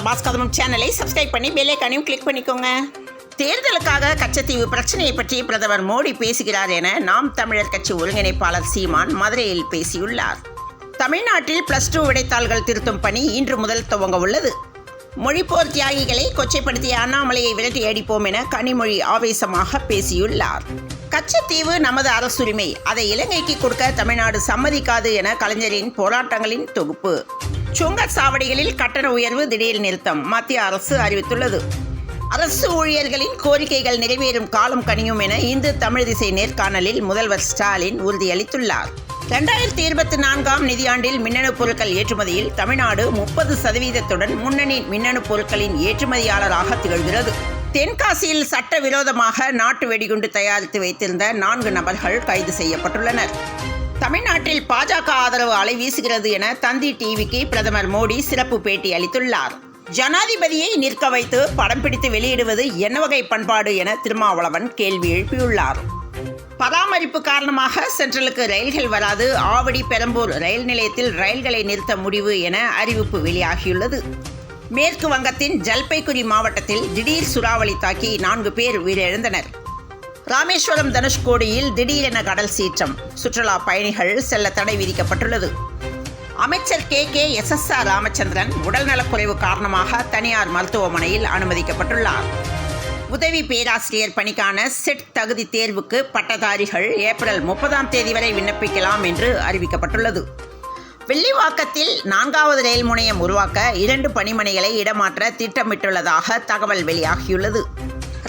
பிரபாஸ் கதமம் சேனலை சப்ஸ்கிரைப் பண்ணி bell ஐகானையும் click பண்ணிக்கோங்க. தேர்தலுக்காக கச்சத்தீவு பிரச்சனையை பற்றி பிரதமர் மோடி பேசுகிறார் என நாம் தமிழர் கட்சி ஒருங்கிணைப்பாளர் சீமான் மதுரையில் பேசியுள்ளார். தமிழ்நாட்டில் +2 விடைத்தாள்கள் திருத்தும் பணி இன்று முதல் துவங்க உள்ளது. மொழிப்போர் தியாகிகளை கொச்சைப்படுத்திய அண்ணாமலையை விரட்டி அடிப்போம் என கனிமொழி ஆவேசமாக பேசியுள்ளார். கச்சத்தீவு நமது அரசுரிமை, அதை இலங்கைக்கு கொடுக்க தமிழ்நாடு சம்மதிக்காது என கலைஞரின் போராட்டங்களின் தொகுப்பு. சுங்கச்சாவடிகளில் கட்டண உயர்வு திடீர் நிறுத்தம் மத்திய அரசு அறிவித்துள்ளது. அரசு ஊழியர்களின் கோரிக்கைகள் நிறைவேறும் காலம் கனியும் என இந்து தமிழ் திசை நேர்காணலில் முதல்வர் ஸ்டாலின் உறுதியளித்துள்ளார். 2024ஆம் நிதியாண்டில் மின்னணு பொருட்கள் ஏற்றுமதியில் தமிழ்நாடு 30% முன்னணி மின்னணு பொருட்களின் ஏற்றுமதியாளராக திகழ்கிறது. தென்காசியில் சட்டவிரோதமாக நாட்டு வெடிகுண்டு தயாரித்து வைத்திருந்த 4 நபர்கள் கைது செய்யப்பட்டுள்ளனர். தமிழ்நாட்டில் பாஜக ஆதரவு அலை வீசுகிறது என தந்தி டிவிக்கு பிரதமர் மோடி சிறப்பு பேட்டி அளித்துள்ளார். ஜனாதிபதியை நிற்க வைத்து படம் பிடித்து வெளியிடுவது என்ன வகை பண்பாடு என திருமாவளவன் கேள்வி எழுப்பியுள்ளார். பராமரிப்பு காரணமாக சென்ட்ரலுக்கு ரயில்கள் வராது, ஆவடி பெரம்பூர் ரயில் நிலையத்தில் ரயில்களை நிறுத்த முடிவு என அறிவிப்பு வெளியாகியுள்ளது. மேற்கு வங்கத்தின் ஜல்பைகுரி மாவட்டத்தில் திடீர் சூறாவளி தாக்கி 4 பேர் உயிரிழந்தனர். ராமேஸ்வரம் தனுஷ்கோடியில் திடீரென கடல் சீற்றம், சுற்றுலா பயணிகள் செல்ல தடை விதிக்கப்பட்டுள்ளது. அமைச்சர் KKSSR ராமச்சந்திரன் உடல்நலக்குறைவு காரணமாக தனியார் மருத்துவமனையில் அனுமதிக்கப்பட்டுள்ளார். உதவி பேராசிரியர் பணிக்கான செட் தகுதி தேர்வுக்கு பட்டதாரிகள் ஏப்ரல் 30ஆம் தேதி வரை விண்ணப்பிக்கலாம் என்று அறிவிக்கப்பட்டுள்ளது. வெள்ளிவாக்கத்தில் 4வது ரயில் முனையம் உருவாக்க 2 பணிமனைகளை இடமாற்ற திட்டமிட்டுள்ளதாக தகவல் வெளியாகியுள்ளது.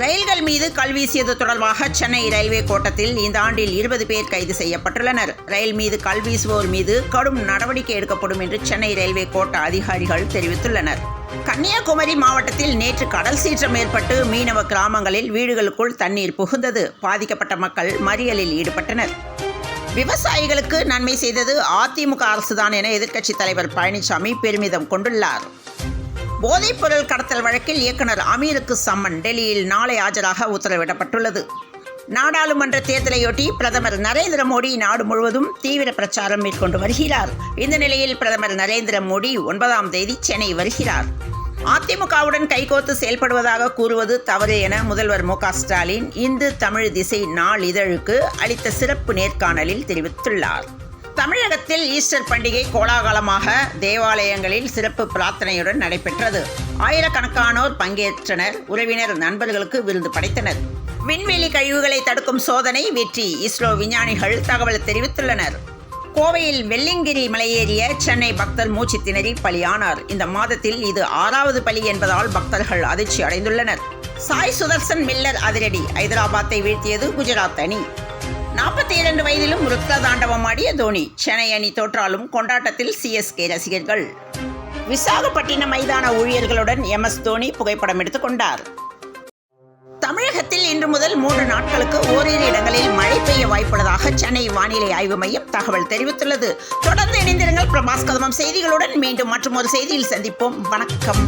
ரயில்கள் மீது கல்வீசியது தொடர்பாக சென்னை ரயில்வே கோட்டத்தில் இந்த ஆண்டில் 20 பேர் கைது செய்யப்பட்டுள்ளனர். ரயில் மீது கல்வீசுவோர் மீது கடும் நடவடிக்கை எடுக்கப்படும் என்று சென்னை ரயில்வே கோட்ட அதிகாரிகள் தெரிவித்துள்ளனர். கன்னியாகுமரி மாவட்டத்தில் நேற்று கடல் சீற்றம் ஏற்பட்டு மீனவ கிராமங்களில் வீடுகளுக்குள் தண்ணீர் புகுந்தது. பாதிக்கப்பட்ட மக்கள் மறியலில் ஈடுபட்டனர். விவசாயிகளுக்கு நன்மை செய்தது அதிமுக அரசுதான் என எதிர்க்கட்சித் தலைவர் பழனிசாமி பெருமிதம் கொண்டுள்ளார். போதைப்பொருள் கடத்தல் வழக்கில் இயக்குனர் அமீருக்கு சம்மன், டெல்லியில் நாளை ஆஜராக உத்தரவிடப்பட்டுள்ளது. நாடாளுமன்ற தேர்தலையொட்டி பிரதமர் நரேந்திர மோடி நாடு முழுவதும் தீவிர பிரச்சாரம் மேற்கொண்டு வருகிறார். இந்த நிலையில் பிரதமர் நரேந்திர மோடி 9ஆம் தேதி சென்னை வருகிறார். அதிமுகவுடன் கைகோத்து செயல்படுவதாக கூறுவது தவறு என முதல்வர் மு.க. ஸ்டாலின் இந்து தமிழ் திசை நாளிதழுக்கு அளித்த சிறப்பு நேர்காணலில் தெரிவித்துள்ளார். தமிழகத்தில் ஈஸ்டர் பண்டிகை கோலாகலமாக தேவாலயங்களில் சிறப்பு பிரார்த்தனையுடன் நடைபெற்றது. ஆயிரக்கணக்கானோர் பங்கேற்றனர். உறவினர் நண்பர்களுக்கு விருந்து படைத்தனர். விண்வெளி கழிவுகளை தடுக்கும் சோதனை வெற்றி, இஸ்ரோ விஞ்ஞானிகள் தகவல் தெரிவித்துள்ளனர். கோவையில் வெள்ளிங்கிரி மலையேறிய சென்னை பக்தர் மூச்சு திணறி பலியானார். இந்த மாதத்தில் இது 6வது பலி என்பதால் பக்தர்கள் அதிர்ச்சி அடைந்துள்ளனர். சாய் சுதர்சன் மில்லர் அதிரடி, ஐதராபாத்தை வீழ்த்தியது குஜராத் அணி. 42 வயதிலும் ருத்ர தாண்டவம் ஆடிய தோனி. சென்னை அணி தோற்றாலும் கொண்டாட்டத்தில் CSK ரசிகர்கள். விசாகப்பட்டினம் மைதான ஊழியர்களுடன் MS தோனி புகைப்படம் எடுத்துக்கொண்டார். தமிழகத்தில் இன்று முதல் 3 நாட்களுக்கு ஓரிரு இடங்களில் மழை பெய்ய வாய்ப்புள்ளதாக சென்னை வானிலை ஆய்வு மையம் தகவல் தெரிவித்துள்ளது. தொடர்ந்து இணைந்திருங்கள் பிரபாஸ் கதமம் செய்திகளுடன். மீண்டும் மற்றொரு செய்தியில் சந்திப்போம். வணக்கம்.